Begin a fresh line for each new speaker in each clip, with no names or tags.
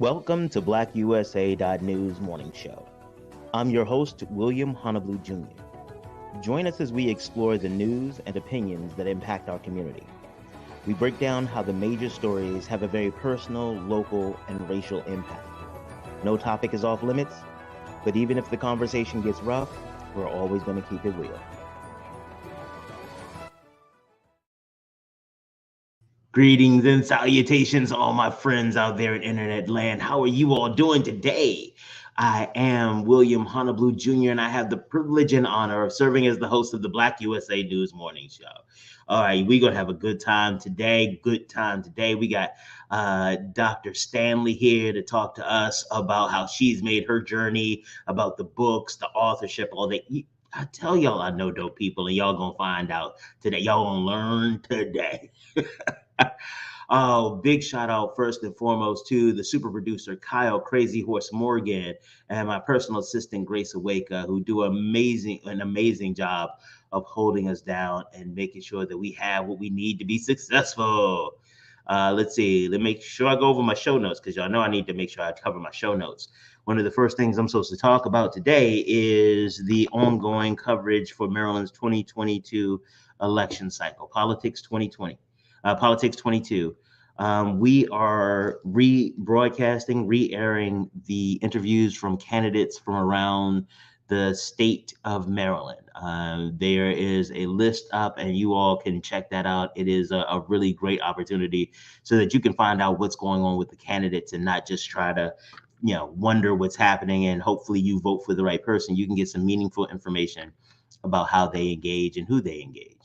Welcome to BlackUSA.news morning show. I'm your host, William Honolulu Jr. Join us as we explore the news and opinions that impact our community. We break down how the major stories have a very personal, local, and racial impact. No topic is off limits, but even if the conversation gets rough, we're always going to keep it real. Greetings and salutations, all my friends out there in internet land. How are you all doing today? I am William Honolulu Jr., and I have the privilege and honor of serving as the host of the Black USA News Morning Show. All right, we're going to have a good time today. We got Dr. Stanley here to talk to us about how she's made her journey, about the books, the authorship, all that. I tell y'all I know dope people, and y'all going to find out today. Y'all going to learn today. Oh, big shout out first and foremost to the super producer Kyle Crazy Horse Morgan and my personal assistant Grace Awaka, who do an amazing job of holding us down and making sure that we have what we need to be successful. Let's see. Let me make sure I go over my show notes, because y'all know I need to make sure I cover my show notes. One of the first things I'm supposed to talk about today is the ongoing coverage for Maryland's 2022 election cycle, Politics 2022. We are re-airing the interviews from candidates from around the state of Maryland. There is a list up, and you all can check that out. It is a really great opportunity so that you can find out what's going on with the candidates and not just try to, wonder what's happening, and hopefully you vote for the right person. You can get some meaningful information about how they engage and who they engage.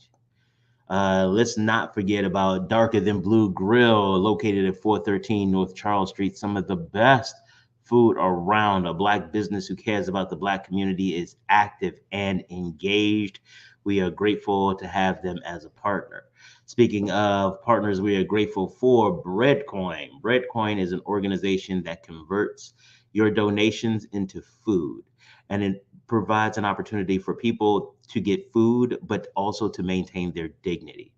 Let's not forget about Darker Than Blue Grill, located at 413 North Charles Street. Some of the best food around. A Black business who cares about the Black community, is active and engaged. We are grateful to have them as a partner. Speaking of partners, we are grateful for Breadcoin. Breadcoin is an organization that converts your donations into food, and it provides an opportunity for people to get food, but also to maintain their dignity.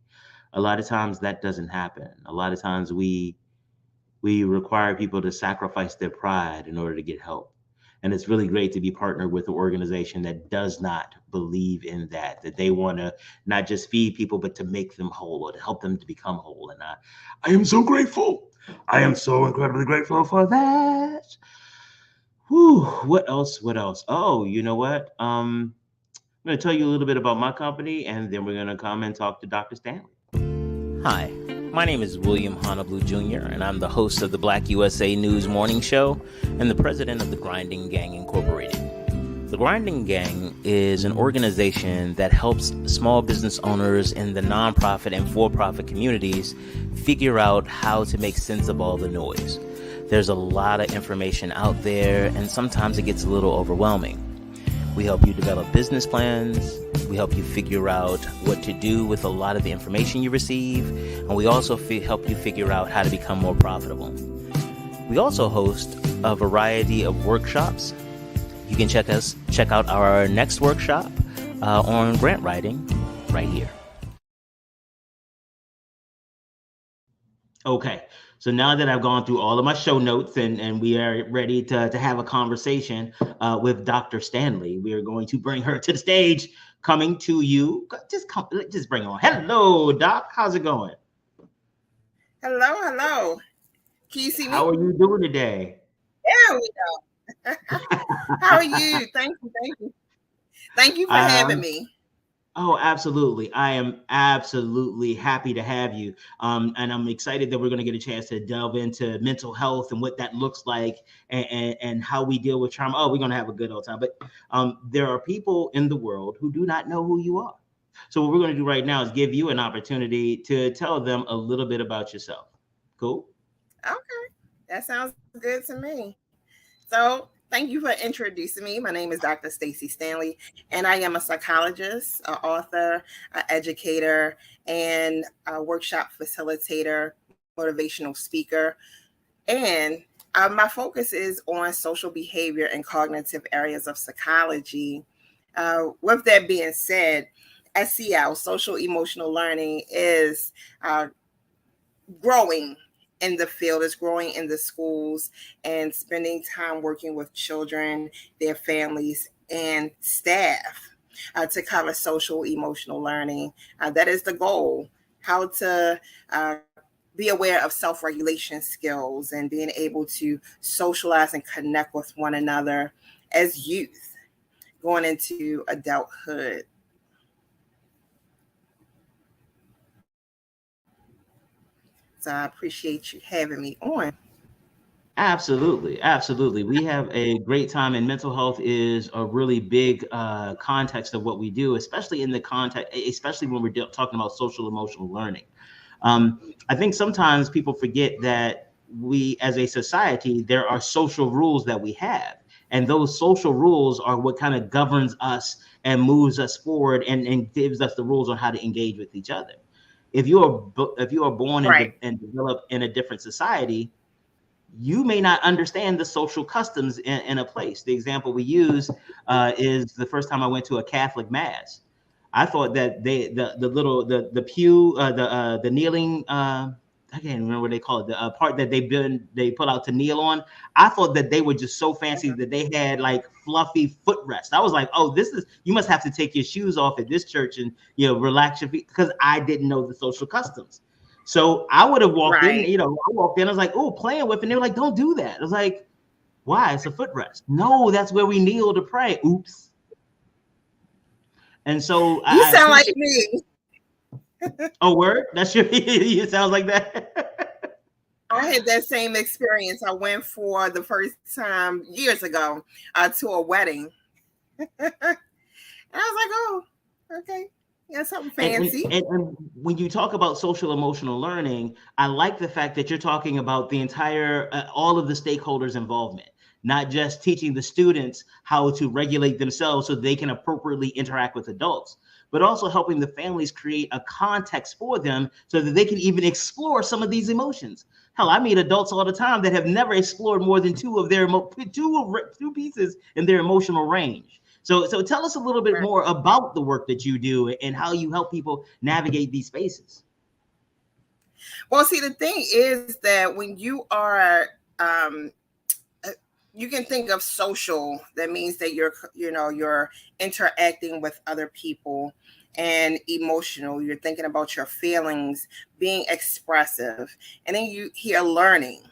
A lot of times that doesn't happen. A lot of times we require people to sacrifice their pride in order to get help. And it's really great to be partnered with an organization that does not believe in that they want to not just feed people, but to make them whole, or to help them to become whole. And I am so grateful. I am so incredibly grateful for that. Whew, what else? Oh, you know what? I'm going to tell you a little bit about my company, and then we're going to come and talk to Dr. Stanley.
Hi, my name is William Honolulu Jr., and I'm the host of the Black USA News Morning Show and the president of the Grinding Gang Incorporated. The Grinding Gang is an organization that helps small business owners in the nonprofit and for-profit communities figure out how to make sense of all the noise. There's a lot of information out there, and sometimes it gets a little overwhelming. We help you develop business plans. We help you figure out what to do with a lot of the information you receive. And we also help you figure out how to become more profitable. We also host a variety of workshops. You can check out our next workshop on grant writing right here.
Okay. So now that I've gone through all of my show notes and we are ready to have a conversation with Dr. Stanley, we are going to bring her to the stage, coming to you. Just bring her on. Hello, Doc. How's it going?
Hello. Can you see me?
How are you doing today?
There we go. How are you? Thank you. Thank you for having me.
Oh, absolutely. I am absolutely happy to have you. And I'm excited that we're going to get a chance to delve into mental health and what that looks like, and how we deal with trauma. Oh, we're going to have a good old time. But there are people in the world who do not know who you are. So what we're going to do right now is give you an opportunity to tell them a little bit about yourself. Cool?
Okay. That sounds good to me. So thank you for introducing me. My name is Dr. Stacey Stanley, and I am a psychologist, an author, an educator, and a workshop facilitator, motivational speaker. And my focus is on social behavior and cognitive areas of psychology. With that being said, SEL, social emotional learning, is growing in the field, is growing in the schools, and spending time working with children, their families, and staff to cover social emotional learning. That is the goal. How to be aware of self-regulation skills and being able to socialize and connect with one another as youth going into adulthood. So I appreciate you having me on.
Absolutely, absolutely. We have a great time, and mental health is a really big context of what we do, especially in the context, especially when we're talking about social emotional learning. I think sometimes people forget that we, as a society, there are social rules that we have, and those social rules are what kind of governs us and moves us forward, and gives us the rules on how to engage with each other. If you are born
Right.
and developed in a different society, you may not understand the social customs in a place. The example we use is the first time I went to a Catholic mass. I thought that the pew the kneeling I can't remember what they call it, the part that they put out to kneel on. I thought that they were just so fancy that they had like fluffy footrest. I was like, oh, this is, you must have to take your shoes off at this church and relax your feet, because I didn't know the social customs. So I would have walked in,
Right.
I walked in, I was like, oh, playing with, and they were like, don't do that. I was like, why? It's a footrest. No, that's where we kneel to pray. Oops. And so
You
I
sound like
appreciate.
me.
Oh, word? That's your. It sounds like that.
I had that same experience. I went for the first time years ago to a wedding. And I was like, oh, okay. Yeah, something
And, and,
fancy.
and when you talk about social emotional learning, I like the fact that you're talking about the entire, all of the stakeholders' involvement, not just teaching the students how to regulate themselves so they can appropriately interact with adults, but also helping the families create a context for them so that they can even explore some of these emotions. Hell, I meet adults all the time that have never explored more than two pieces in their emotional range. So tell us a little bit
Right.
more about the work that you do and how you help people navigate these spaces.
Well, see, the thing is that when you are, um, you can think of social. That means that you're interacting with other people, and emotional. You're thinking about your feelings, being expressive, and then you hear learning,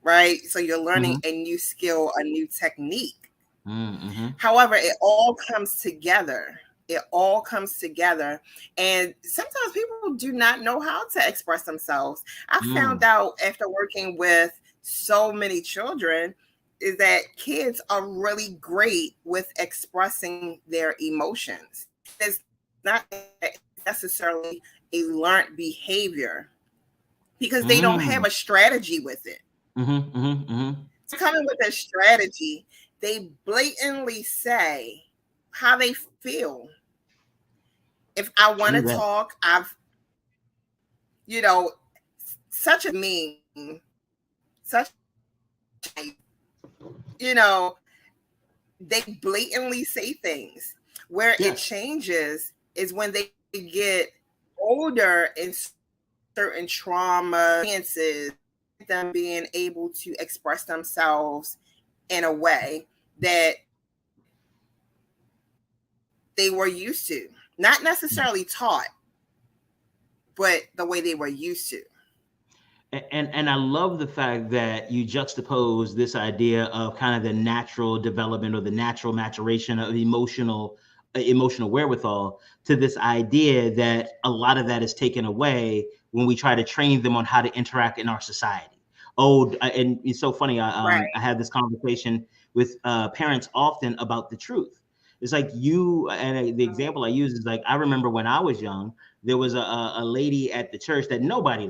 right? So you're learning
Mm-hmm.
a new skill, a new technique.
Mm-hmm.
However, it all comes together. It all comes together. And sometimes people do not know how to express themselves. I found
Mm.
out after working with so many children is that kids are really great with expressing their emotions. It's not necessarily a learned behavior because they don't have
Mm.
a strategy with it.
Mm-hmm. Mm-hmm. Mm-hmm.
To come in with a strategy, they blatantly say how they feel. If I want
True
to
that.
talk, you know, such a meme, such, you know, they blatantly say things. Where it
Yes.
changes is when they get older and certain trauma experiences, them being able to express themselves in a way that they were used to, not necessarily taught, but the way they were used to.
And I love the fact that you juxtapose this idea of kind of the natural development or the natural maturation of emotional wherewithal to this idea that a lot of that is taken away when we try to train them on how to interact in our society. Oh, and it's so funny. I
Right.
had this conversation with parents often about the truth. It's like the example I use is like, I remember when I was young, there was a lady at the church that nobody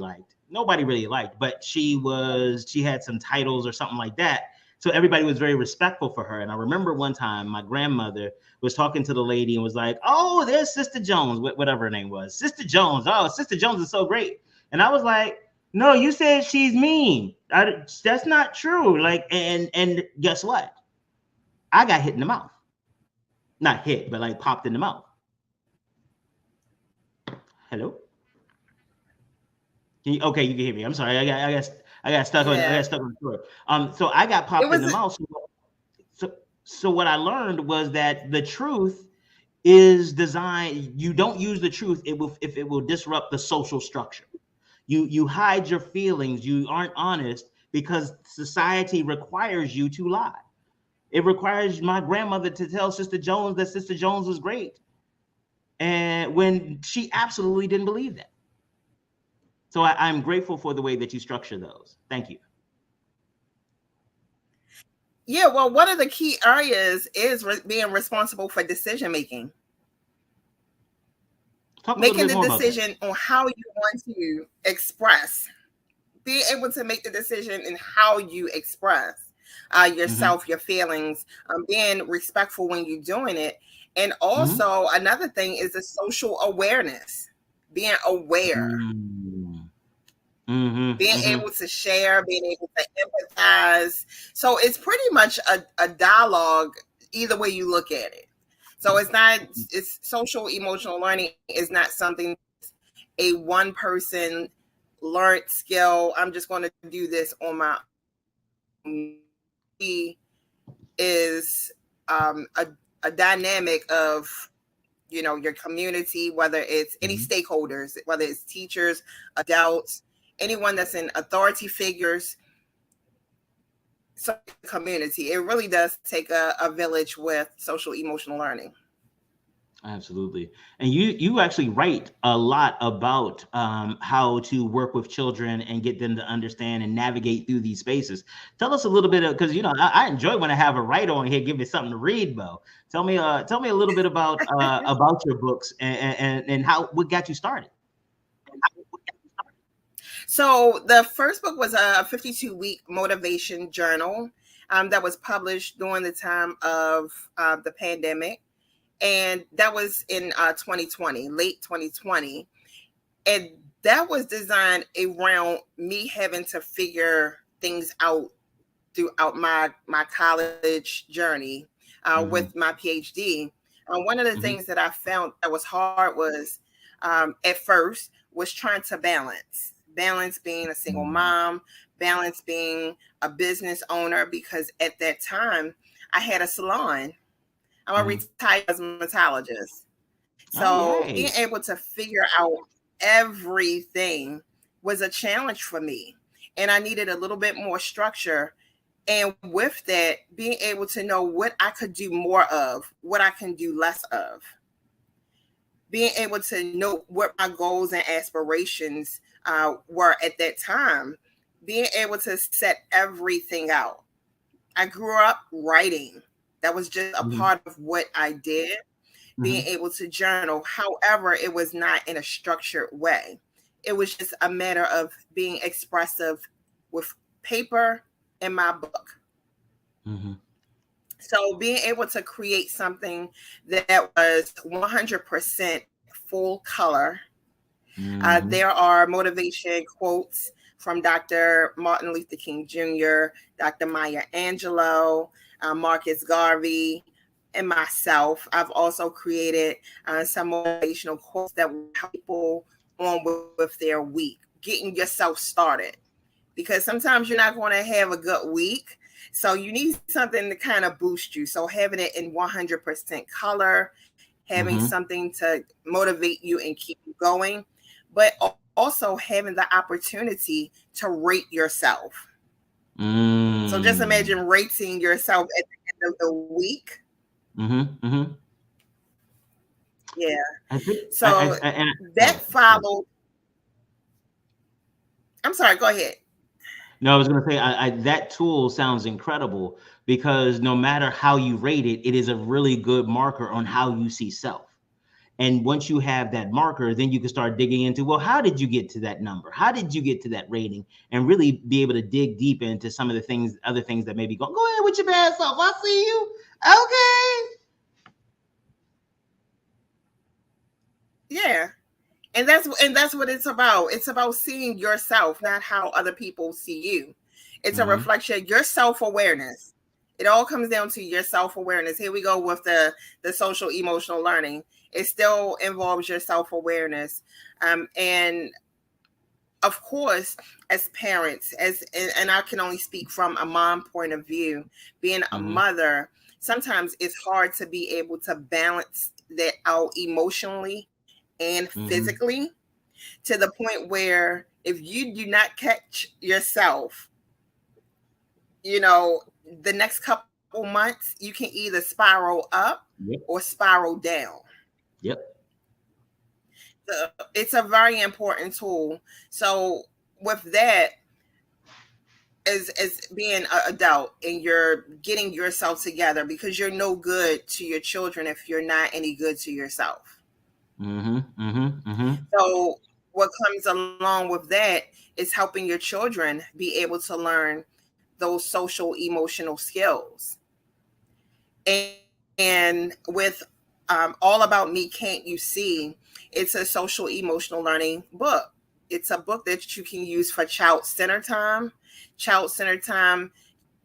really liked, but she had some titles or something like that. So everybody was very respectful for her. And I remember one time my grandmother was talking to the lady and was like, oh, there's Sister Jones, whatever her name was. Sister Jones. Oh, Sister Jones is so great. And I was like, no, you said she's mean. That's not true. Like, and guess what? I got hit in the mouth. Not hit, but like popped in the mouth. Hello? Okay, you can hear me. I'm sorry. I got stuck on
Yeah.
the story. So I got
It
popped in
was
the mouth. So what I learned was that the truth is designed. You don't use the truth if it will disrupt the social structure. You hide your feelings. You aren't honest because society requires you to lie. It requires my grandmother to tell Sister Jones that Sister Jones was great, and when she absolutely didn't believe that. So I'm grateful for the way that you structure those. Thank you.
Yeah, well, one of the key areas is being responsible for decision making.
Talk a little
Making
bit
the
more about that.
decision on how you want to express, being able to make the decision in how you express
Mm-hmm.
yourself, your feelings, being respectful when you're doing it. And
Mm-hmm.
also, another thing is the social awareness, being aware,
Mm-hmm. Mm-hmm.
being
Mm-hmm.
able to share, being able to empathize. So it's pretty much a dialogue, either way you look at it. So it's social emotional learning is not something a one person learned skill. I'm just going to do this on my own. He is a dynamic of your community, whether it's any
Mm-hmm.
stakeholders, whether it's teachers, adults, anyone that's in authority figures. So community, it really does take a village with social emotional learning.
Absolutely. And you actually write a lot about how to work with children and get them to understand and navigate through these spaces. Tell us a little bit of, because I enjoy when I have a writer on here give me something to read, Bo. Tell me a little bit about your books and how what got you started.
So the first book was a 52-week motivation journal that was published during the time of the pandemic. And that was in 2020, late 2020. And that was designed around me having to figure things out throughout my college journey
Mm-hmm.
with my PhD. One of the
Mm-hmm.
things that I found that was hard was at first was trying to balance being a single mom, balance being a business owner, because at that time I had a salon. I'm a
Mm-hmm.
retired cosmetologist.
Oh,
So being
yay.
able to figure out everything was a challenge for me. And I needed a little bit more structure. And with that, being able to know what I could do more of, what I can do less of, being able to know what my goals and aspirations were at that time, being able to set everything out. I grew up writing. That was just a
Mm-hmm.
part of what I did, being
Mm-hmm.
able to journal. However, it was not in a structured way. It was just a matter of being expressive with paper in my book.
Mm-hmm.
So being able to create something that was 100% full color.
Mm-hmm.
There are motivation quotes from Dr. Martin Luther King Jr., Dr. Maya Angelou, Marcus Garvey, and myself. I've also created some motivational quotes that will help people on with their week, getting yourself started. Because sometimes you're not going to have a good week. So you need something to kind of boost you. So having it in 100% color, having
Mm-hmm.
something to motivate you and keep you going, but also having the opportunity to rate yourself. So just
Mm.
imagine rating yourself at the end of the week.
Mhm, mhm.
Yeah.
I think
So
and go
that
ahead. Go ahead.
followed. I'm sorry, go ahead.
No, I was gonna say that tool sounds incredible because no matter how you rate it, it is a really good marker on how you see self. And once you have that marker, then you can start digging into, well, how did you get to that number? How did you get to that rating? And really be able to dig deep into some of the things, other things that may be going, go ahead with your bad self. I see you. Okay.
Yeah. And that's what it's about. It's about seeing yourself, not how other people see you. It's a
Mm-hmm.
reflection, your self-awareness. It all comes down to your self-awareness. Here we go with the social emotional learning. It still involves your self-awareness. And of course, as parents, and I can only speak from a mom point of view, being a
Mm-hmm.
mother, sometimes it's hard to be able to balance that out emotionally and
Mm-hmm.
physically, to the point where if you do not catch yourself, you know, the next couple months, you can either spiral up
Yep.
or spiral down.
Yep.
So it's a very important tool. So with that, as being an adult and you're getting yourself together, because you're no good to your children if you're not any good to yourself.
Mm-hmm. Mm-hmm. Mm-hmm.
So what comes along with that is helping your children be able to learn those social emotional skills. And with All About Me Can't You See, it's a social emotional learning book. It's a book that you can use for child-centered time. Child-centered time,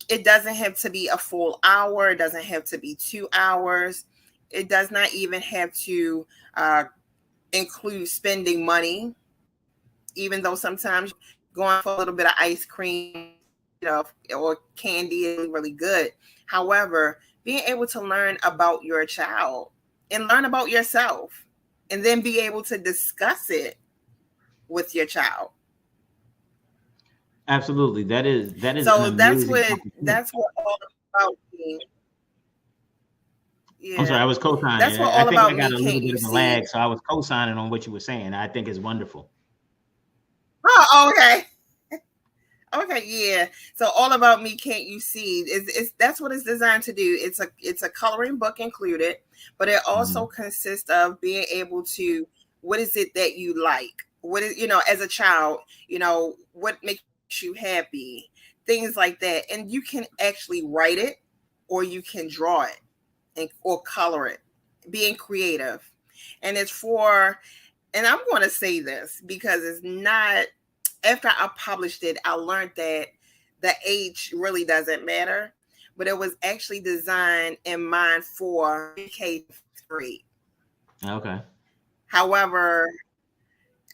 it doesn't have to be a full hour, it doesn't have to be 2 hours. It does not even have to include spending money, even though sometimes going for a little bit of ice cream, or candy is really good. However, being able to learn about your child and learn about yourself, and then be able to discuss it with your child.
Absolutely. That is an
So
amazing opportunity.
that's what all about me.
I'm sorry, I
Yeah,
was co-signing.
that's what
I
all
think I
about
got
me
a little
can't
bit
you
of a
see.
lag, so I was co-signing on what you were saying. I think it's wonderful.
Oh, okay. Okay, yeah. So all about me can't you see is that's what it's designed to do. It's a coloring book included, but it
Mm-hmm.
also consists of being able to, what is it that you like? What is, as a child, what makes you happy? Things like that. And you can actually write it, or you can draw it, or color it, being creative. And it's for, and I'm going to say this because it's not, after I published it, I learned that the age really doesn't matter, but it was actually designed in mind for pre-K to fifth grade.
Okay.
However,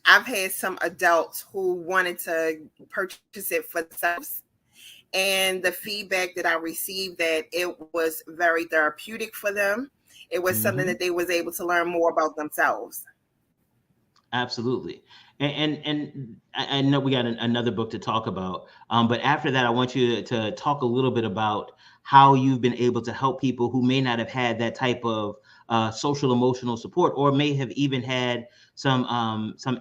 I've had some adults who wanted to purchase it for themselves, and the feedback that I received, that it was very therapeutic for them. It was something
Mm-hmm.
that they was able to learn more about themselves.
Absolutely. And I know we got another book to talk about, but after that, I want you to talk a little bit about how you've been able to help people who may not have had that type of social emotional support, or may have even had some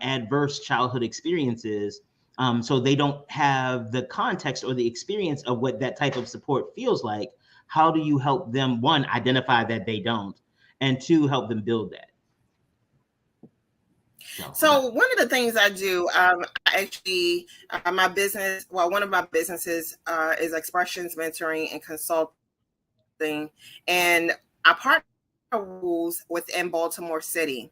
adverse childhood experiences, so they don't have the context or the experience of what that type of support feels like. How do you help them, one, identify that they don't, and two, help them build that? So
So one of the things I do, I actually, my business, well, one of my businesses is expressions mentoring and consulting, and I partner schools within Baltimore City,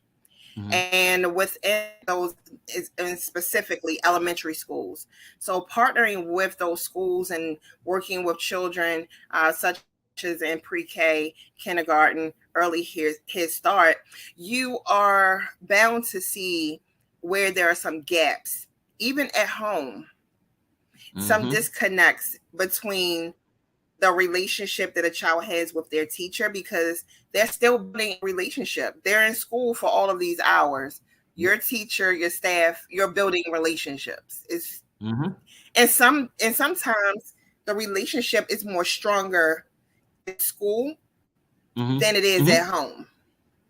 mhm.
and within those is and specifically elementary schools. So partnering with those schools and working with children, such as in pre-K, kindergarten, early Head Start, you are bound to see where there are some gaps, even at home, some
Mm-hmm.
disconnects between the relationship that a child has with their teacher, because they're still building a relationship. They're in school for all of these hours.
Yep.
Your teacher, your staff, you're building relationships. It's
Mm-hmm.
and sometimes the relationship is more stronger in school
Mm-hmm.
than it is
Mm-hmm.
at home.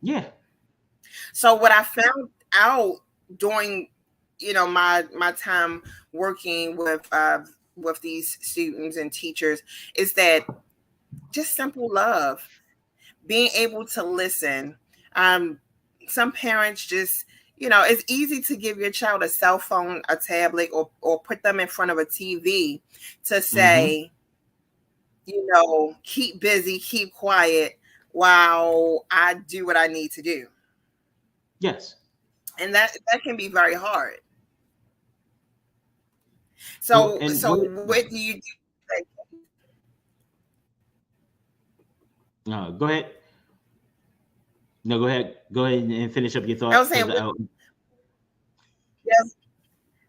Yeah.
So what I found out during, my time working with these students and teachers, is that just simple love, being able to listen. Um, some parents just, it's easy to give your child a cell phone, a tablet, or put them in front of a TV to
Mm-hmm.
say, keep busy, keep quiet while I do what I need to do.
Yes.
And that can be very hard.
Well,
So
and what?
what do you do?
No, go ahead. No, go ahead. Go ahead and finish up your
I
thought,
was saying,
because
yes,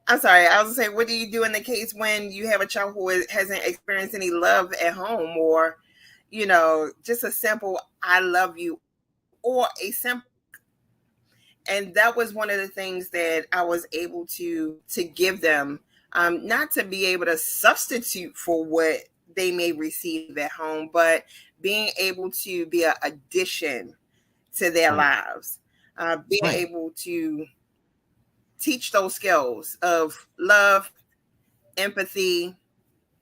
I'm sorry. I was saying, what do you do in the case when you have a child who hasn't experienced any love at home, or, just a simple "I love you," or a simple. And that was one of the things that I was able to give them, not to be able to substitute for what they may receive at home, but being able to be an addition to their
Right.
lives, being
Right.
able to teach those skills of love, empathy,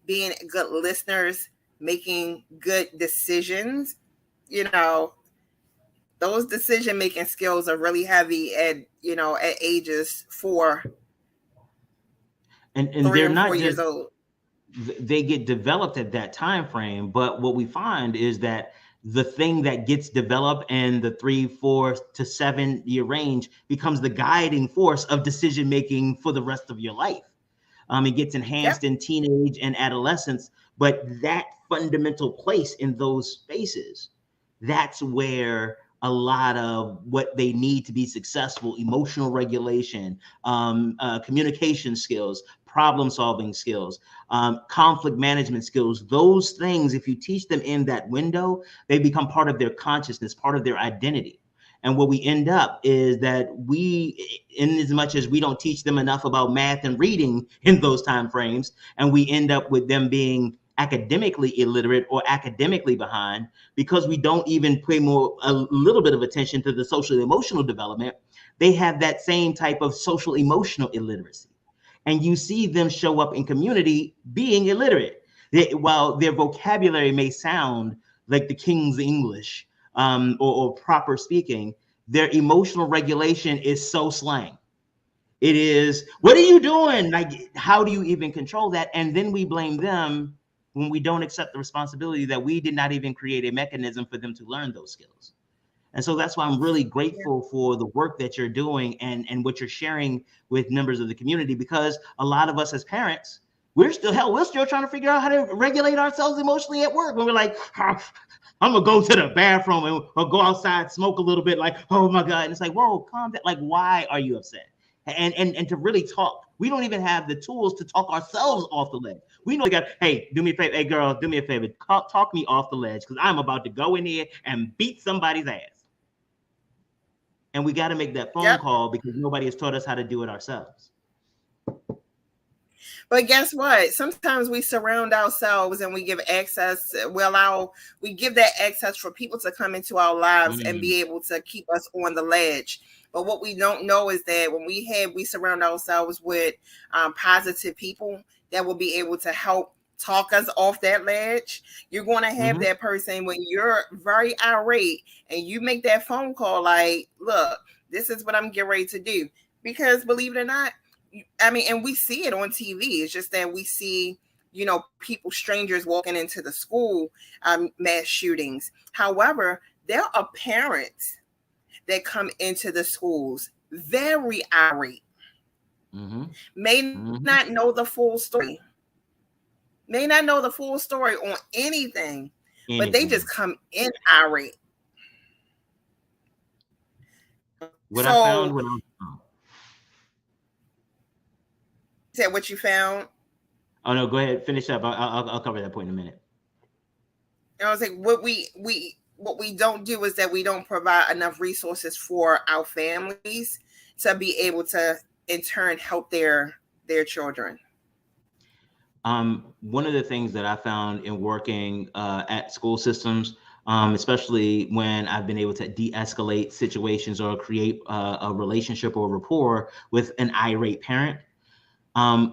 being good listeners, making good decisions. You know, those decision making skills are really heavy at ages
And
3
they're
and 4
not
years
just,
old.
they get developed at that time frame, but what we find is that the thing that gets developed in the 3, 4 to 7 year range becomes the guiding force of decision making for the rest of your life. It gets enhanced
Yep.
in teenage and adolescence, but that fundamental place in those spaces, that's where a lot of what they need to be successful: emotional regulation, communication skills, problem solving skills, conflict management skills. Those things, if you teach them in that window, they become part of their consciousness, part of their identity. And what we end up is that in as much as we don't teach them enough about math and reading in those time frames, and we end up with them being academically illiterate or academically behind, because we don't even pay a little bit of attention to the social emotional development. They have that same type of social emotional illiteracy, and you see them show up in community being illiterate. While their vocabulary may sound like the King's English, or proper speaking, their emotional regulation is so slang. It is, what are you doing? Like, how do you even control that? And then we blame them when we don't accept the responsibility that we did not even create a mechanism for them to learn those skills. And so that's why I'm really
Yeah.
grateful for the work that you're doing and what you're sharing with members of the community, because a lot of us as parents, we're still trying to figure out how to regulate ourselves emotionally at work. When we're like, I'm gonna go to the bathroom or go outside, smoke a little bit, like, oh my God. And it's like, whoa, calm down. Like, why are you upset? And to really talk, we don't even have the tools to talk ourselves off the ledge. We know we got, hey, do me a favor, hey girl, do me a favor, talk me off the ledge, because I'm about to go in here and beat somebody's ass. And we got to make that phone
Yep.
call because nobody has taught us how to do it ourselves.
But guess what? Sometimes we surround ourselves and we give access. We give that access for people to come into our lives and be able to keep us on the ledge. But what we don't know is that when we surround ourselves with positive people that will be able to help talk us off that ledge, you're going to have that person when you're very irate and you make that phone call like, look, this is what I'm getting ready to do. Because believe it or not, I mean, and we see it on TV. It's just that we see, people, strangers walking into the school, mass shootings. However, there are parents that come into the schools very irate, may not know the full story, on anything, but they just come in irate.
What I found
So,
when I
is that what you found?
Oh no, go ahead, finish up. I'll cover that point in a minute.
I was like, what we don't do is that we don't provide enough resources for our families to be able to in turn help their children.
One of the things that I found in working at school systems, especially when I've been able to de-escalate situations or create a relationship or rapport with an irate parent,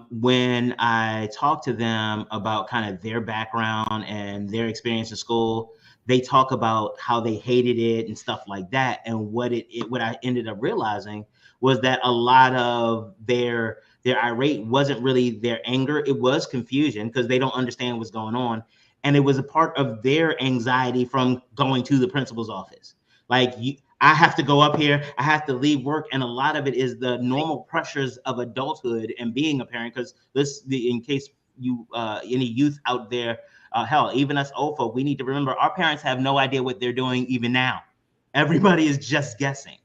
when I talk to them about kind of their background and their experience in school, they talk about how they hated it and stuff like that. And what I ended up realizing was that a lot of their irate wasn't really their anger. It was confusion because they don't understand what's going on. And it was a part of their anxiety from going to the principal's office. Like, I have to go up here, I have to leave work. And a lot of it is the normal pressures of adulthood and being a parent. Because in case you, any youth out there, hell, even us old folk, we need to remember our parents have no idea what they're doing even now. Everybody is just guessing.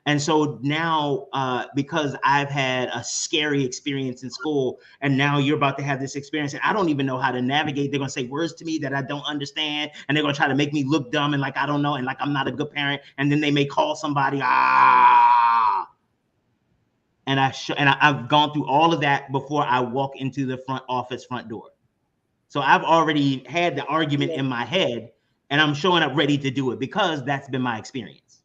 And so now, because I've had a scary experience in school, and now you're about to have this experience, and I don't even know how to navigate. They're going to say words to me that I don't understand, and they're going to try to make me look dumb and like I don't know, and like I'm not a good parent. And then they may call somebody, and I've gone through all of that before I walk into the front office front door. So I've already had the argument in my head, and I'm showing up ready to do it because that's been my experience.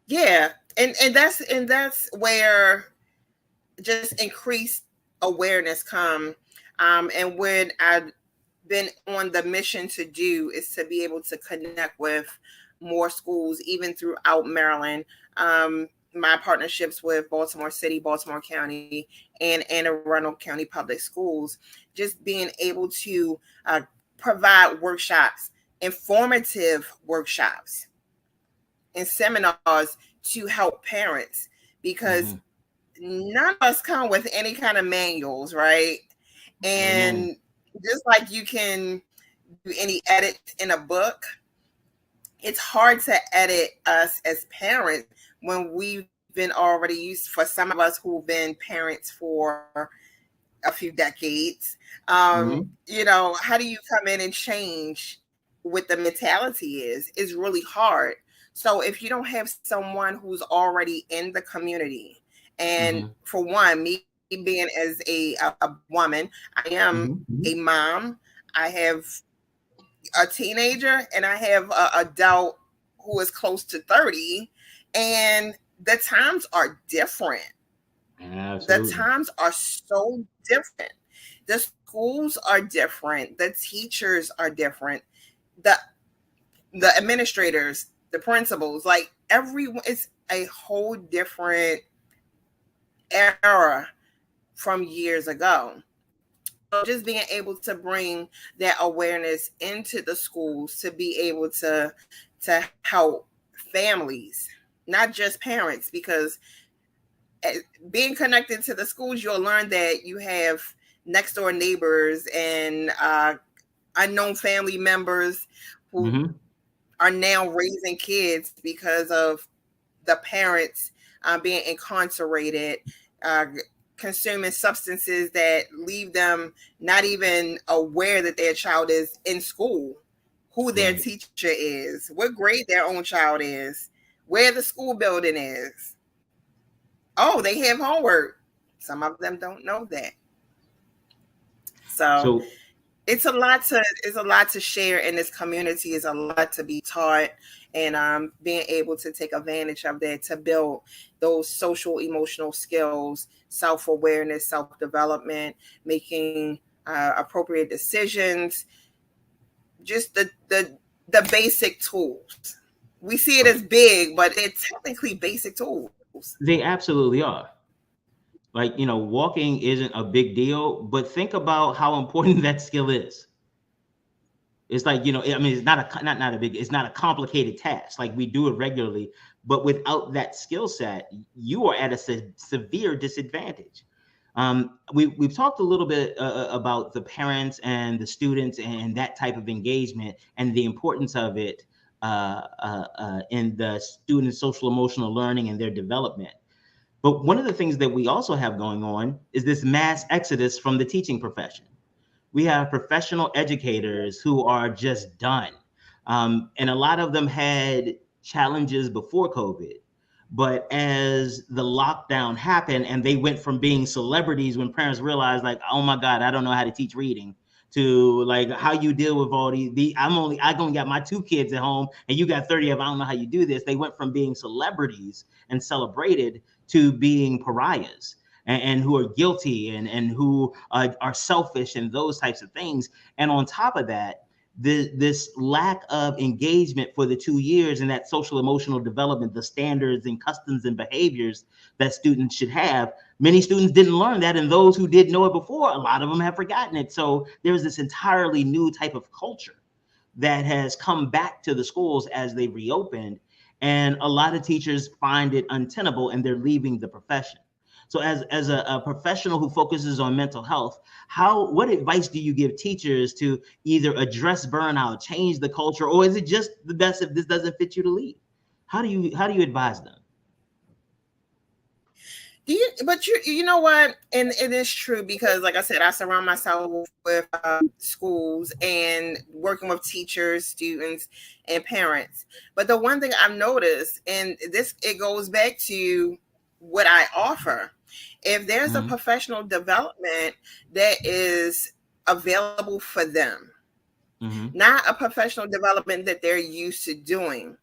Yeah, and that's where just increased awareness come. And what I've been on the mission to do is to be able to connect with more schools, even throughout Maryland. My partnerships with Baltimore City, Baltimore County, and Anne Arundel County Public Schools, just being able to provide workshops, informative workshops, and seminars to help parents, because none of us come with any kind of manuals, right? And just like you can do any edit in a book, it's hard to edit us as parents when we've been already used, for some of us who've been parents for a few decades. You know, how do you come in and change what the mentality is really hard. So if you don't have someone who's already in the community, and for one, me being as a woman, I am a mom, I have a teenager, and I have an adult who is close to 30, and the times are different.
Absolutely.
The times are so different. The schools are different. The teachers are different. The administrators, the principals, like everyone, it's a whole different era from years ago. So just being able to bring that awareness into the schools to be able to help families, not just parents, because being connected to the schools, you'll learn that you have next door neighbors and unknown family members who are now raising kids because of the parents being incarcerated, consuming substances that leave them not even aware that their child is in school, who their teacher is, what grade their own child is, where the school building is. Oh, they have homework. Some of them don't know that. So it's a lot to share in this community. It's a lot to be taught, and being able to take advantage of that to build those social emotional skills, self-awareness, self-development, making appropriate decisions, just the basic tools. We see it as big, but they're technically basic tools.
They absolutely are. Like, you know, walking isn't a big deal, but think about how important that skill is. It's like, you know, I mean, it's not a complicated task. Like, we do it regularly, but without that skill set, you are at a severe disadvantage. We've talked a little bit about the parents and the students and that type of engagement and the importance of it in the students' social emotional learning and their development. But one of the things that we also have going on is this mass exodus from the teaching profession. We have professional educators who are just done. And a lot of them had challenges before COVID. But as the lockdown happened and they went from being celebrities when parents realized, like, oh my God, I don't know how to teach reading, to like how you deal with all I only got my 2 kids at home and you got 30 of them. I don't know how you do this. They went from being celebrities and celebrated to being pariahs and who are guilty and who are selfish and those types of things. And on top of that, this lack of engagement for the 2 years and that social emotional development, the standards and customs and behaviors that students should have, many students didn't learn that, and those who did know it before, a lot of them have forgotten it. So there's this entirely new type of culture that has come back to the schools as they reopened, and a lot of teachers find it untenable and they're leaving the profession. So as a professional who focuses on mental health, what advice do you give teachers to either address burnout, change the culture, or is it just the best if this doesn't fit you to leave? How do you advise them?
You know what, and it is true, because like I said, I surround myself with schools and working with teachers, students, and parents. But the one thing I've noticed, and this, it goes back to what I offer, if there's a professional development that is available for them, not a professional development that they're used to doing,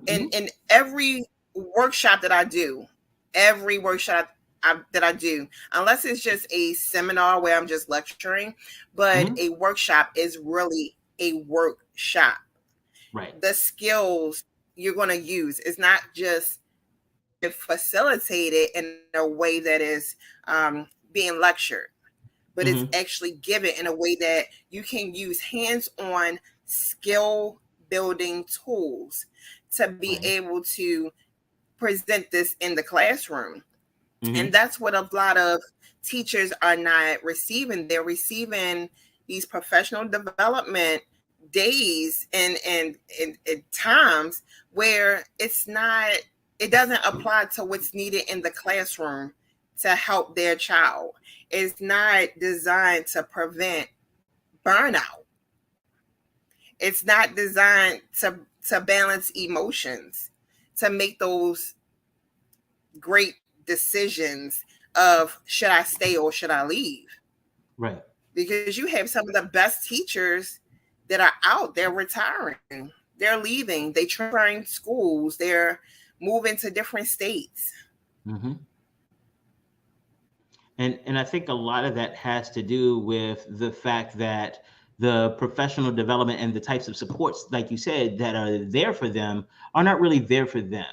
in every workshop that I do, that I do, unless it's just a seminar where I'm just lecturing, but a workshop is really a workshop.
Right.
The skills you're going to use is not just facilitated in a way that is being lectured, but it's actually given in a way that you can use hands-on skill building tools to be able to present this in the classroom. And that's what a lot of teachers are not receiving. They're receiving these professional development days and times where it doesn't apply to what's needed in the classroom to help their child. It's not designed to prevent burnout. It's not designed to balance emotions, to make those great decisions of should I stay or should I leave?
Right.
Because you have some of the best teachers that are out, they're retiring, they're leaving, they transferring schools, they're moving to different states.
And I think a lot of that has to do with the fact that the professional development and the types of supports, like you said, that are there for them are not really there for them.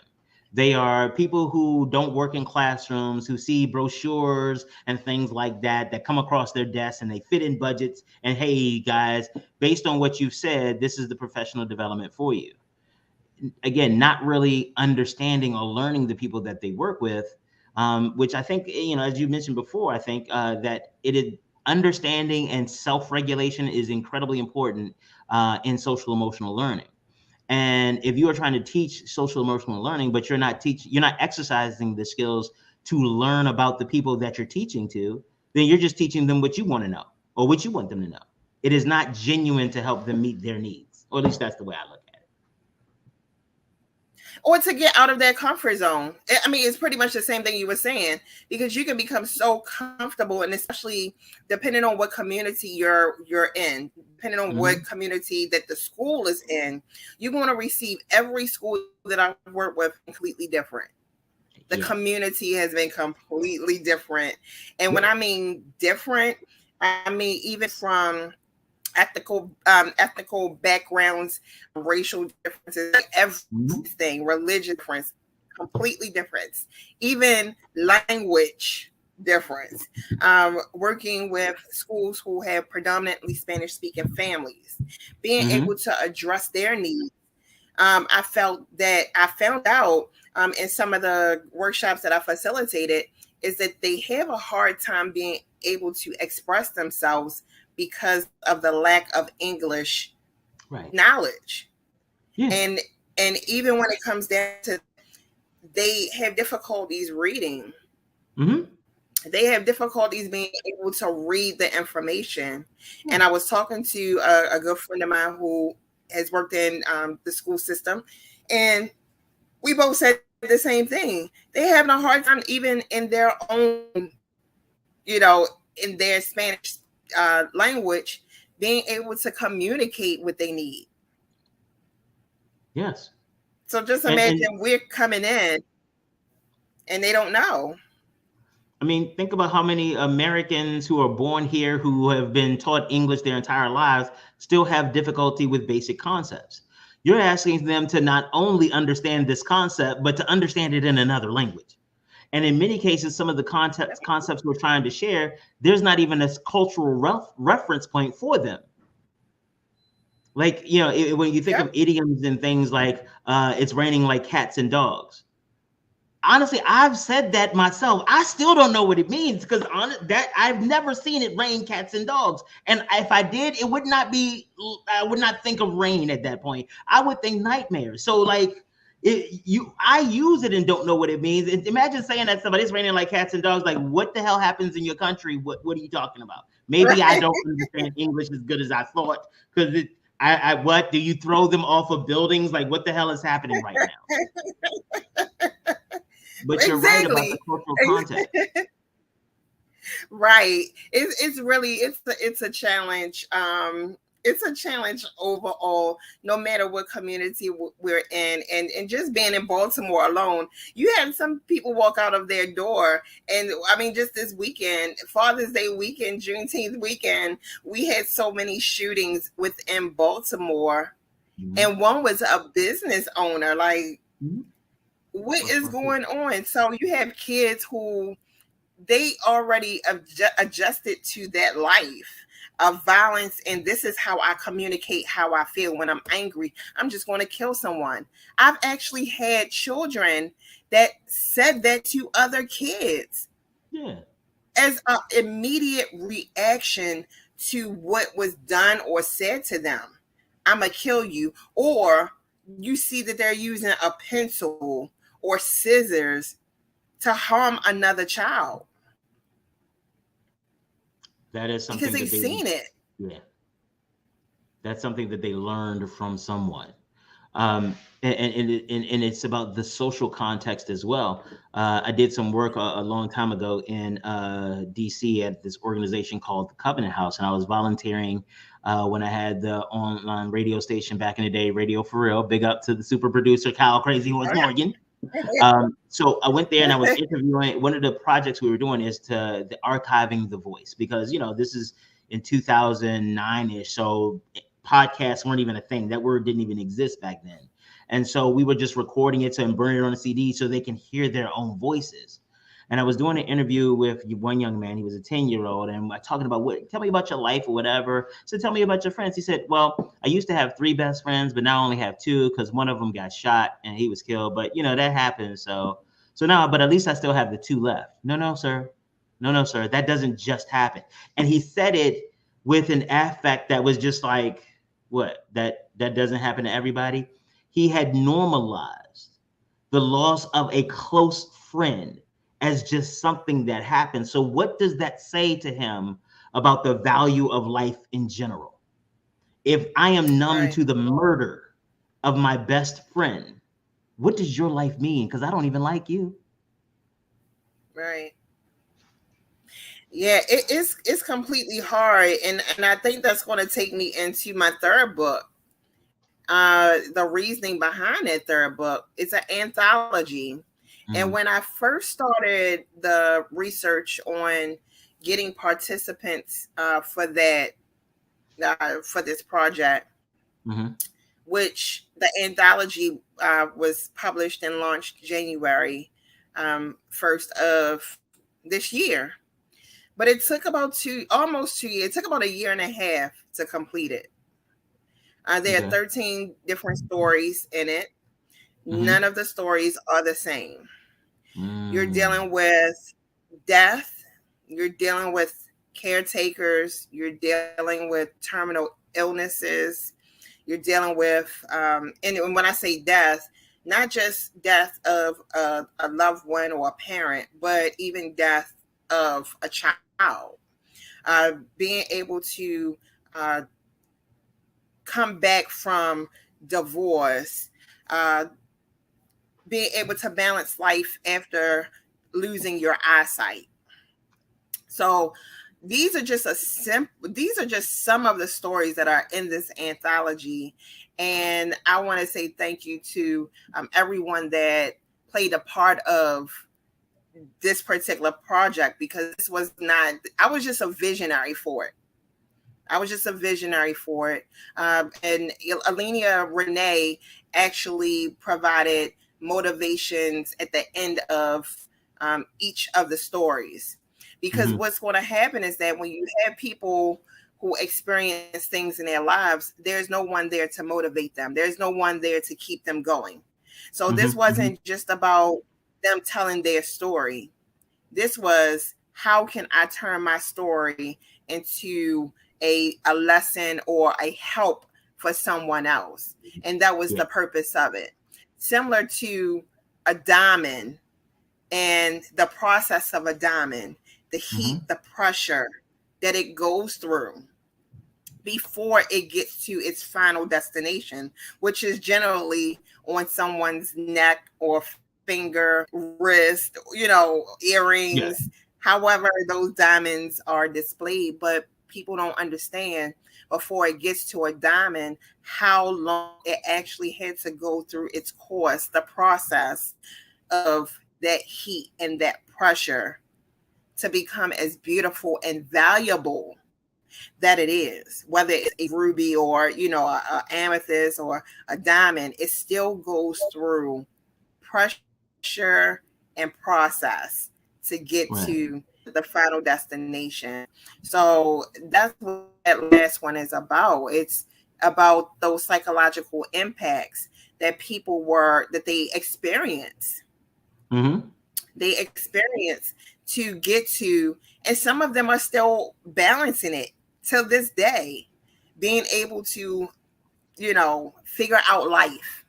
They are people who don't work in classrooms, who see brochures and things like that come across their desks, and they fit in budgets. And hey, guys, based on what you've said, this is the professional development for you. Again, not really understanding or learning the people that they work with, which I think, as you mentioned before, I think that it is understanding and self-regulation is incredibly important in social emotional learning. And if you are trying to teach social emotional learning, but you're not exercising the skills to learn about the people that you're teaching to, then you're just teaching them what you want to know or what you want them to know. It is not genuine to help them meet their needs, or at least that's the way I look at it.
Or to get out of their comfort zone. I mean, it's pretty much the same thing you were saying, because you can become so comfortable, and especially depending on what community you're in, depending on what community that the school is in, you're going to receive every school that I've worked with completely different. The community has been completely different. And when I mean different, I mean even from ethnical backgrounds, racial differences, everything, religious difference, completely different, even language difference. Working with schools who have predominantly Spanish-speaking families, being able to address their needs. I found out in some of the workshops that I facilitated is that they have a hard time being able to express themselves because of the lack of English knowledge. And even when it comes down to, they have difficulties reading. They have difficulties being able to read the information. And I was talking to a good friend of mine who has worked in the school system, and we both said the same thing. They're having a hard time even in their own, in their Spanish language, being able to communicate what they need.
Yes.
So just imagine we're coming in and they don't know.
I mean, think about how many Americans who are born here who have been taught English their entire lives still have difficulty with basic concepts. You're asking them to not only understand this concept, but to understand it in another language. And in many cases, some of the concepts we're trying to share, there's not even a cultural reference point for them. Like, when you think of idioms and things like it's raining like cats and dogs. Honestly, I've said that myself. I still don't know what it means, because I've never seen it rain cats and dogs. And if I did, it would not be, I would not think of rain at that point. I would think nightmares. So like, I use it and don't know what it means. And imagine saying that somebody's raining like cats and dogs. Like, what the hell happens in your country? What are you talking about? Maybe I don't understand English as good as I thought, because what do you throw them off of buildings? Like, what the hell is happening right now? But you're right about the cultural context.
Right. It's really it's a challenge. It's a challenge overall, no matter what community we're in. And just being in Baltimore alone, you had some people walk out of their door. And I mean, just this weekend, Father's Day weekend, Juneteenth weekend, we had so many shootings within Baltimore. Mm-hmm. And one was a business owner. Like, mm-hmm. What is going on? So you have kids who they already adjusted to that life of violence, and this is how I communicate how I feel. When I'm angry, I'm just going to kill someone. I've actually had children that said that to other kids, as an immediate reaction to what was done or said to them. I'm gonna kill you. Or you see that they're using a pencil or scissors to harm another child.
That is something
because they've seen it.
Yeah. That's something that they learned from someone. And it's about the social context as well. I did some work a long time ago in DC at this organization called the Covenant House, and I was volunteering when I had the online radio station back in the day, Radio for Real. Big up to the super producer, Kyle Crazy Horse Morgan. So I went there and I was interviewing. One of the projects we were doing is the archiving the voice, because, you know, this is in 2009-ish. So podcasts weren't even a thing. That word didn't even exist back then. And so we were just recording it and burning it on a CD so they can hear their own voices. And I was doing an interview with one young man. He was a 10-year-old, and I talking about tell me about your life or whatever. So tell me about your friends. He said, well, I used to have 3 best friends, but now I only have 2 because one of them got shot and he was killed. But, you know, that happens. So now, but at least I still have the 2 left. No, sir. That doesn't just happen. And he said it with an affect that was just like, what? That doesn't happen to everybody. He had normalized the loss of a close friend as just something that happened. So what does that say to him about the value of life in general? If I am numb to the murder of my best friend, what does your life mean? Because I don't even like you.
Right. Yeah, it's completely hard. And I think that's going to take me into my third book. The reasoning behind that third book, it's an anthology. And when I first started the research on getting participants for that, for this project, which the anthology was published and launched January 1st of this year. But it took almost 2 years. It took about a year and a half to complete it. There are 13 different stories in it. None of the stories are the same. You're dealing with death. You're dealing with caretakers. You're dealing with terminal illnesses. You're dealing with, and when I say death, not just death of a loved one or a parent, but even death of a child. Being able to come back from divorce, being able to balance life after losing your eyesight. So these are just some of the stories that are in this anthology. And I want to say thank you to everyone that played a part of this particular project, because I was just a visionary for it. And Alenia Renee actually provided motivations at the end of each of the stories, because what's going to happen is that when you have people who experience things in their lives, there's no one there to motivate them. There's no one there to keep them going. So this wasn't just about them telling their story. This was, how can I turn my story into a lesson or a help for someone else? And that was the purpose of it. similar to a diamond and the process of a diamond, the heat, the pressure that it goes through before it gets to its final destination, which is generally on someone's neck or finger, wrist, earrings, however those diamonds are displayed. But people don't understand before it gets to a diamond how long it actually had to go through its course, the process of that heat and that pressure to become as beautiful and valuable that it is. Whether it's a ruby or a amethyst or a diamond, it still goes through pressure and process to get to the final destination. So that's what that last one is about. It's about those psychological impacts that they experience. They experience to get to, and some of them are still balancing it till this day, being able to, figure out life.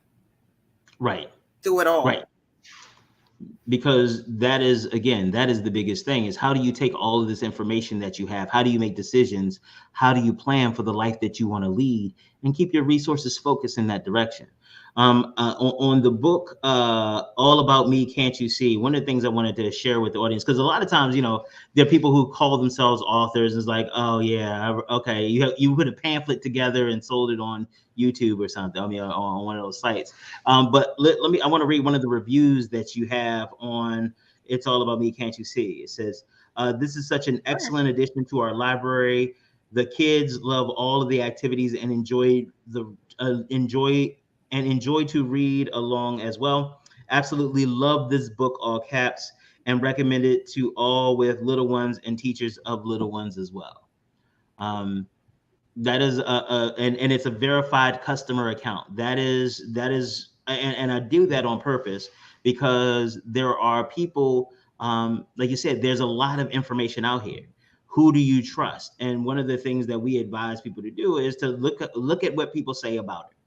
Through it all.
Because that is the biggest thing, is how do you take all of this information that you have? How do you make decisions? How do you plan for the life that you want to lead and keep your resources focused in that direction? On the book, All About Me, Can't You See? One of the things I wanted to share with the audience, because a lot of times, there are people who call themselves authors. And it's like, oh yeah, okay, you put a pamphlet together and sold it on YouTube or something. I mean, on one of those sites. But I want to read one of the reviews that you have on It's All About Me, Can't You See? It says, this is such an excellent addition to our library. The kids love all of the activities and enjoy to read along as well. Absolutely love this book, all caps, and recommend it to all with little ones and teachers of little ones as well. That is and it's a verified customer account. That is, and I do that on purpose because there are people, like you said, there's a lot of information out here. Who do you trust? And one of the things that we advise people to do is to look at what people say about it.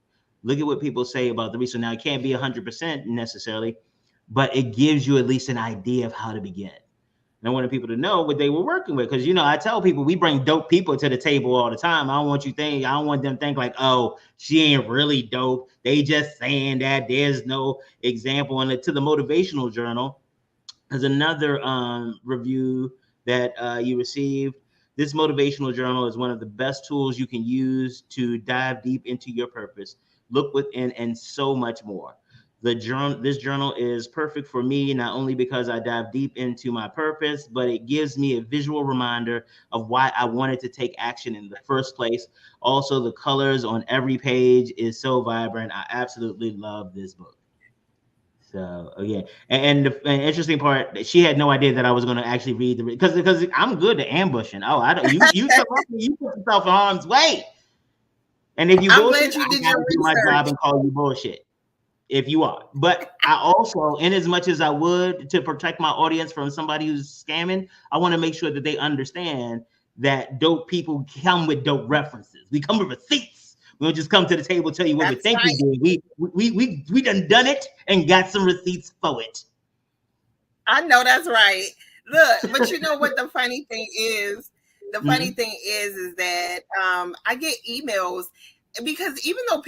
Look at what people say about the research. Now, it can't be 100% necessarily, but it gives you at least an idea of how to begin. And I wanted people to know what they were working with, because I tell people we bring dope people to the table all the time. I don't want them to think like, oh, she ain't really dope. They just saying that. There's no example. And to the motivational journal, there's another review that you received. This motivational journal is one of the best tools you can use to dive deep into your purpose, look within, and so much more. This journal is perfect for me, not only because I dive deep into my purpose, but it gives me a visual reminder of why I wanted to take action in the first place. Also, the colors on every page is so vibrant. I absolutely love this book. So again, and the interesting part, she had no idea that I was going to actually read because I'm good at ambushing. Oh, I don't. You put yourself in harm's way. And if you bullshit, I gotta do my job and call you bullshit. If you are, but I also, in as much as I would to protect my audience from somebody who's scamming, I want to make sure that they understand that dope people come with dope references. We come with receipts. We don't just come to the table tell you what we think we did. We done it and got some receipts for it.
I know that's right. Look, but you know what the funny thing is? The funny thing is that I get emails, because even though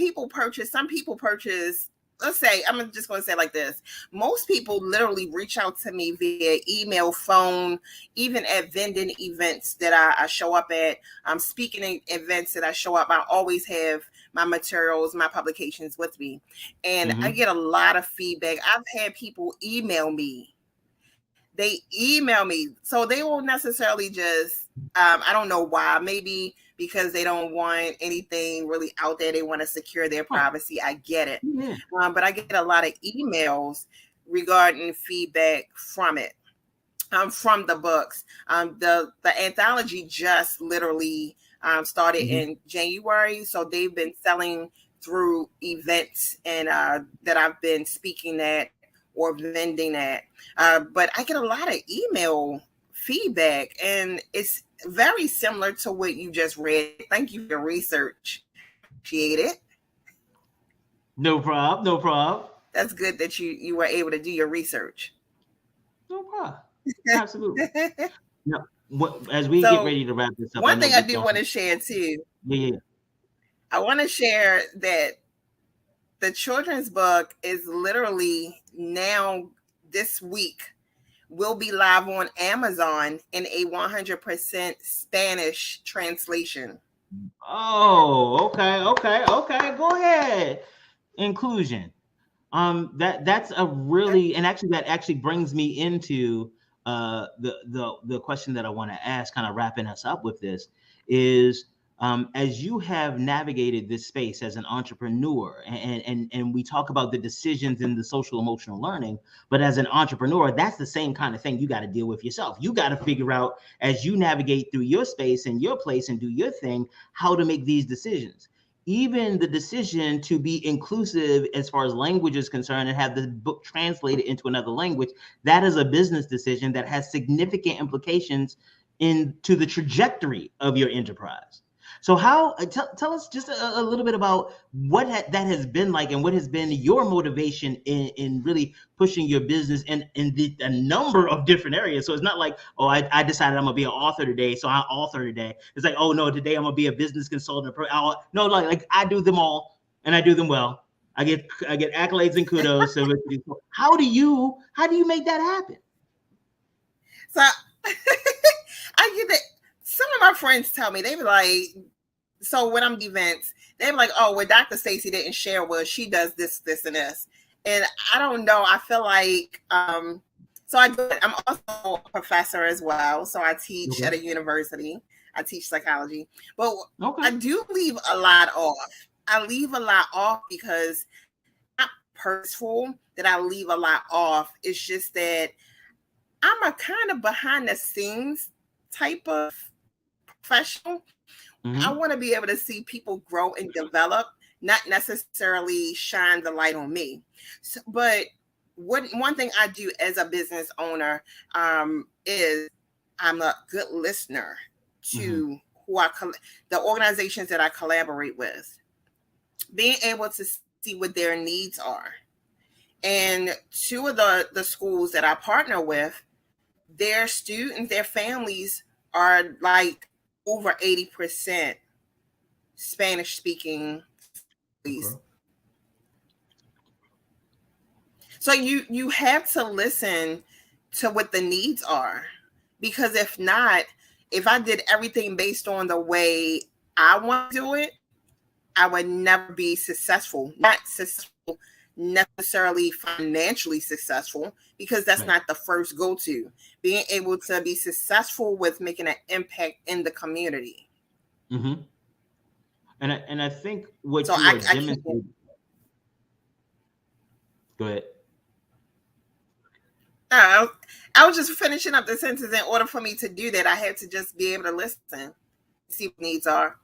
some people purchase, let's say, I'm just going to say it like this. Most people literally reach out to me via email, phone, even at vending events that I show up at, speaking events that I show up. I always have my materials, my publications with me. And I get a lot of feedback. I've had people email me. They email me. So they won't necessarily just, I don't know why, maybe because they don't want anything really out there. They want to secure their privacy. I get it. But I get a lot of emails regarding feedback from it, from the books. The anthology just literally started in January. So they've been selling through events and that I've been speaking at or vending at. But I get a lot of email feedback, and it's very similar to what you just read. Thank you for your research. Appreciate it.
No problem.
that's good that you were able to do your research.
No problem. Absolutely. Now, as we get
So
ready to wrap this up, I
one
know
thing I
we
do
don't.
want to share too,
Yeah.
I want to share that the children's book is literally now this week will be live on Amazon in a 100% Spanish translation.
Oh, okay. Go ahead. Inclusion. That's a really, and actually that actually brings me into the question that I want to ask, kind of wrapping us up with this, is as you have navigated this space as an entrepreneur, and we talk about the decisions in the social emotional learning, but as an entrepreneur, that's the same kind of thing you got to deal with yourself. You got to figure out, as you navigate through your space and your place and do your thing, how to make these decisions. Even the decision to be inclusive as far as language is concerned and have the book translated into another language, that is a business decision that has significant implications into the trajectory of your enterprise. So how tell us just a little bit about what that has been like, and what has been your motivation in really pushing your business in a number of different areas. So it's not like, oh, I decided I'm gonna be an author today, so I author today. It's like, oh no, today I'm gonna be a business consultant. No, like I do them all, and I do them well. I get accolades and kudos. So how do you make that happen?
So I get that. Some of my friends tell me, they be like, so when I'm at events, they're like, oh, what Dr. Stacey didn't share was she does this, this, and this. And I don't know. I feel like so I'm also a professor as well. So I teach at a university. I teach psychology. But I do leave a lot off. I leave a lot off because not purposeful that I leave a lot off. It's just that I'm a kind of behind the scenes type of professional. I want to be able to see people grow and develop, not necessarily shine the light on me. So, but one thing I do as a business owner is I'm a good listener to the organizations that I collaborate with, being able to see what their needs are. And two of the schools that I partner with, their students, their families are like over 80% Spanish speaking. So you have to listen to what the needs are, because if not, if I did everything based on the way I want to do it, I would never be successful. Not successful necessarily financially successful, because that's not the first go-to. Being able to be successful with making an impact in the community.
And I think what you are demonstrating. Go ahead.
I was just finishing up the sentence. In order for me to do that, I had to just be able to listen, see what needs are.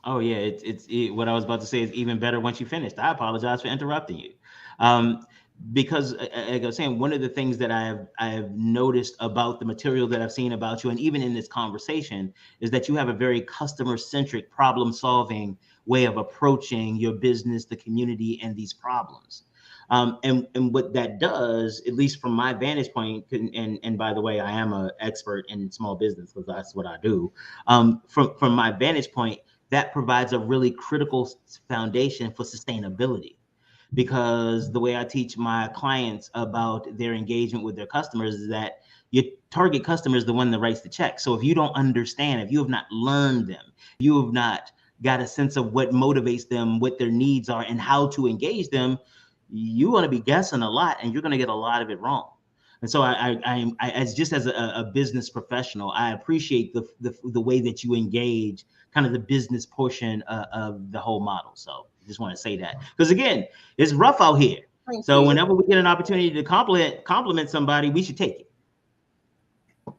Oh yeah, it's what I was about to say is even better once you finished. I apologize for interrupting you, because like I was saying, one of the things that I have noticed about the material that I've seen about you, and even in this conversation, is that you have a very customer-centric, problem-solving way of approaching your business, the community, and these problems. And what that does, at least from my vantage point, and by the way, I am an expert in small business because that's what I do. From my vantage point, that provides a really critical foundation for sustainability, because the way I teach my clients about their engagement with their customers is that your target customer is the one that writes the check. So if you don't understand, if you have not learned them, you have not got a sense of what motivates them, what their needs are, and how to engage them, you're going to be guessing a lot, and you're going to get a lot of it wrong. And so I as just as a business professional, I appreciate the way that you engage kind of the business portion of the whole model. So I just want to say that, because again, it's rough out here. So whenever we get an opportunity to compliment somebody, we should take it.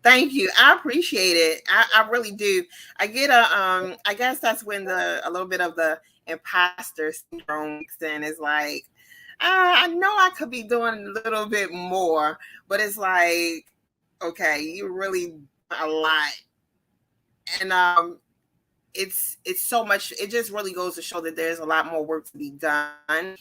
Thank you. I appreciate it. I really do. I get I guess that's when a little bit of the imposter syndrome mixed in. Is like, I know I could be doing a little bit more, but it's like, okay, you really a lot. And it's so much. It just really goes to show that there's a lot more work to be done,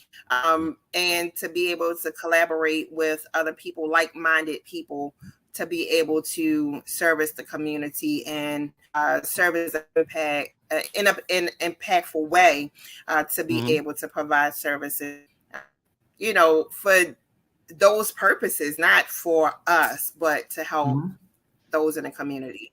and to be able to collaborate with other people, like-minded people, to be able to service the community and service impact in an impactful way, to be able to provide services, for those purposes, not for us, but to help those in the community.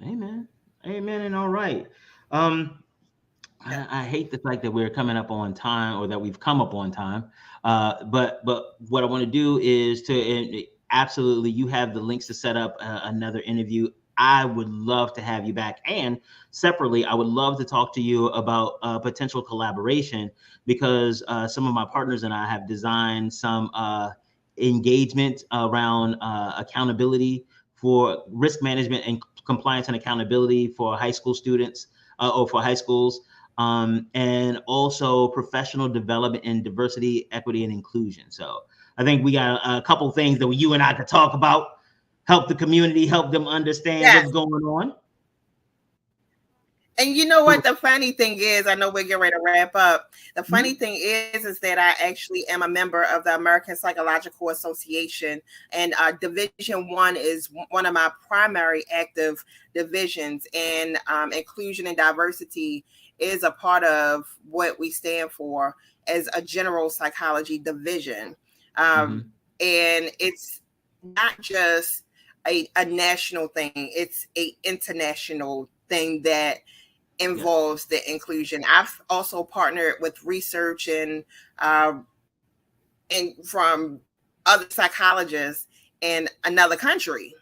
Amen. Amen. And all right. I hate the fact that we're coming up on time, or that we've come up on time. But what I want to do is to absolutely, you have the links to set up another interview. I would love to have you back. And separately, I would love to talk to you about potential collaboration, because some of my partners and I have designed some engagement around accountability for risk management and compliance and accountability for high school students, or for high schools. And also professional development in diversity, equity, and inclusion. So I think we got a couple of things that you and I could talk about, help the community, help them understand what's going on.
And you know what? The funny thing is, I know we're getting ready to wrap up. The funny thing is that I actually am a member of the American Psychological Association, and Division 1 is one of my primary active divisions, and inclusion and diversity is a part of what we stand for as a general psychology division. And it's not just a national thing, it's an international thing that involves the inclusion. I've also partnered with research and from other psychologists in another country.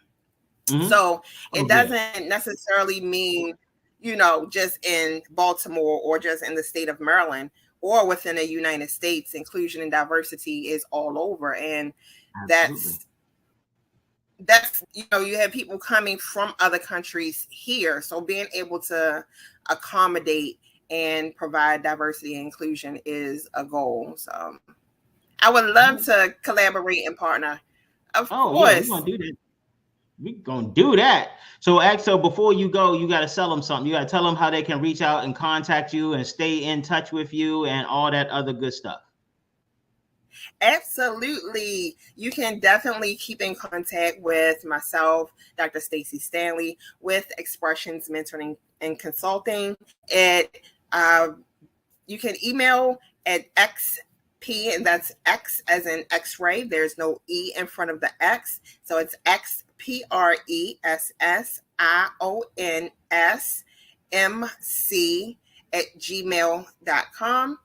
So it doesn't necessarily mean, just in Baltimore or just in the state of Maryland or within the United States. Inclusion and diversity is all over. And that's you have people coming from other countries here. So being able to accommodate and provide diversity and inclusion is a goal. So I would love to collaborate and partner. Of course.
Yeah, we're gonna do that. So before you go, you got to sell them something. You got to tell them how they can reach out and contact you and stay in touch with you and all that other good stuff.
Absolutely. You can definitely keep in contact with myself, Dr. Stacey Stanley, with Expressions Mentoring and Consulting. You can email at XP, and that's X as in X-ray. There's no E in front of the X. So it's XPRESSIONSMC@gmail.com.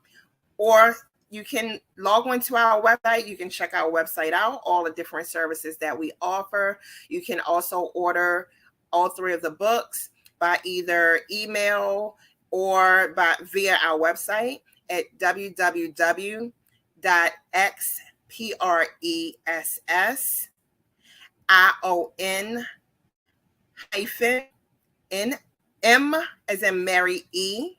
Or you can log on to our website. You can check our website out, all the different services that we offer. You can also order all 3 of the books by either email or via our website at www.xprision-nm as in Mary E.com.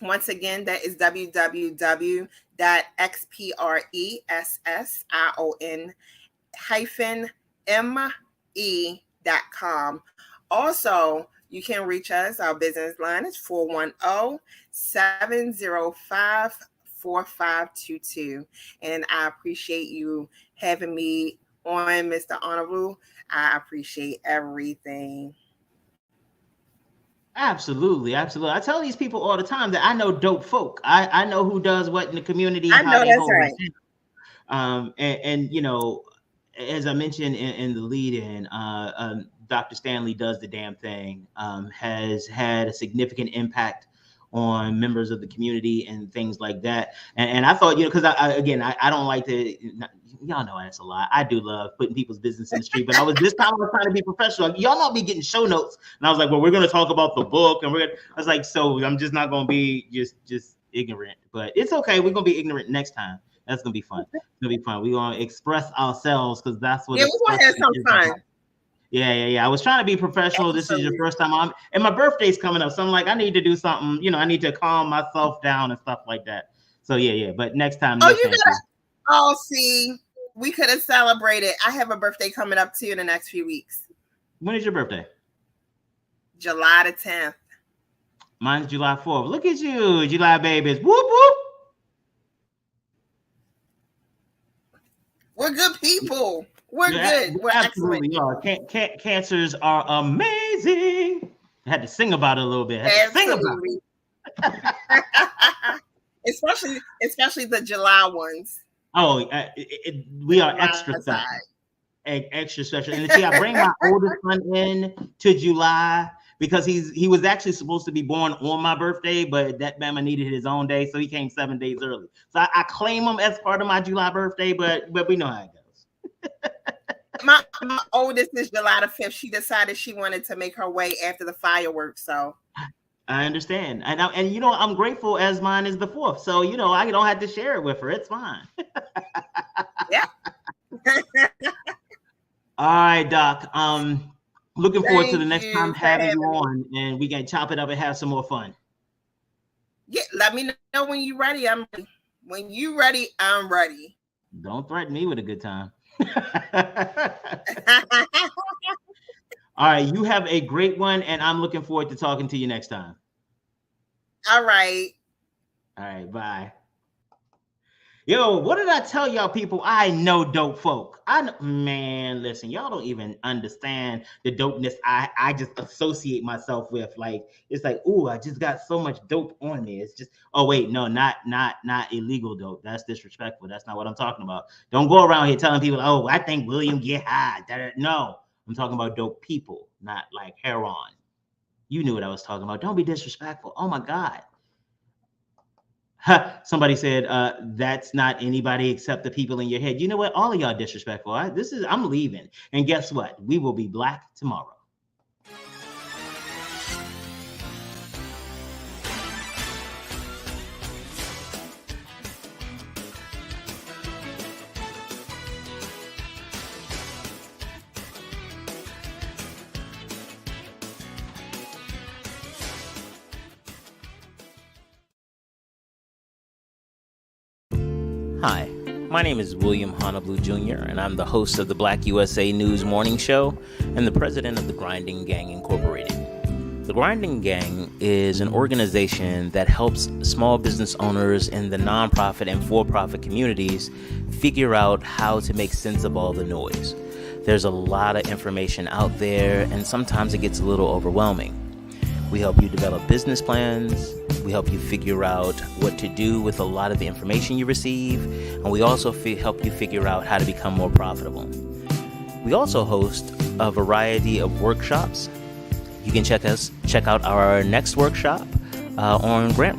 Once again, that is www.xprision-me.com. Also, you can reach us. Our business line is 410-705-4522. And I appreciate you having me on, Mr. Honorable. I appreciate everything.
Absolutely. I tell these people all the time that I know dope folk. I know who does what in the community.
I know that's right.
And as I mentioned in the lead-in, Dr. Stanley does the damn thing. Has had a significant impact on members of the community and things like that. And I thought, because I don't like to. Y'all know that's a lie. I do love putting people's business in the street, but I was trying to be professional. Y'all not be getting show notes, and I was like, well, we're going to talk about the book, and I was like, so I'm just not going to be just ignorant, but it's okay. We're going to be ignorant next time. That's going to be fun. It's going to be fun. We're going to express ourselves because that's what.
Yeah, we're going to have some fun.
Yeah. I was trying to be professional. This is your first time and my birthday's coming up, so I'm like, I need to do something. I need to calm myself down and stuff like that. So yeah. But next time.
See. We could have celebrated. I have a birthday coming up too in the next few weeks.
When is your birthday?
July the 10th.
Mine's July 4th. Look at you, July babies. Whoop, whoop.
We're good people. We're good. We're
absolutely
excellent.
Cancers are amazing. I had to sing about it a little bit.
Absolutely. especially the July ones.
Oh, we are extra special. Extra special. And see, I bring my oldest son in to July because he was actually supposed to be born on my birthday, but that Bama needed his own day, so he came 7 days early. So I claim him as part of my July birthday, but we know how it goes.
My oldest is July the 5th. She decided she wanted to make her way after the fireworks, so.
I understand. And I'm grateful as mine is the 4th. So, I don't have to share it with her. It's fine.
Yeah.
All right, Doc. Looking forward to the next time having you on, and we can chop it up and have some more fun.
Yeah, let me know when you're ready. I'm ready. When you're ready, I'm ready.
Don't threaten me with a good time. All right, you have a great one, and I'm looking forward to talking to you next time.
All right.
All right, bye. Yo, what did I tell y'all people? I know dope folk. Man, listen, y'all don't even understand the dopeness I just associate myself with. Like, it's like, ooh, I just got so much dope on me. It's just, oh wait, no, not illegal dope. That's disrespectful. That's not what I'm talking about. Don't go around here telling people, oh, I think William get high. No, I'm talking about dope people, not like heroin. You knew what I was talking about. Don't be disrespectful. Oh my God. Somebody said that's not anybody except the people in your head. You know what? All of y'all disrespectful. I'm leaving. And guess what? We will be black tomorrow.
Hi, my name is William Honolulu Jr., and I'm the host of the BlackUSA.news morning show and the president of the Grinding Gang Incorporated. The Grinding Gang is an organization that helps small business owners in the nonprofit and for-profit communities figure out how to make sense of all the noise. There's a lot of information out there, and sometimes it gets a little overwhelming. We help you develop business plans. We help you figure out what to do with a lot of the information you receive. And we also help you figure out how to become more profitable. We also host a variety of workshops. You can check out our next workshop on grant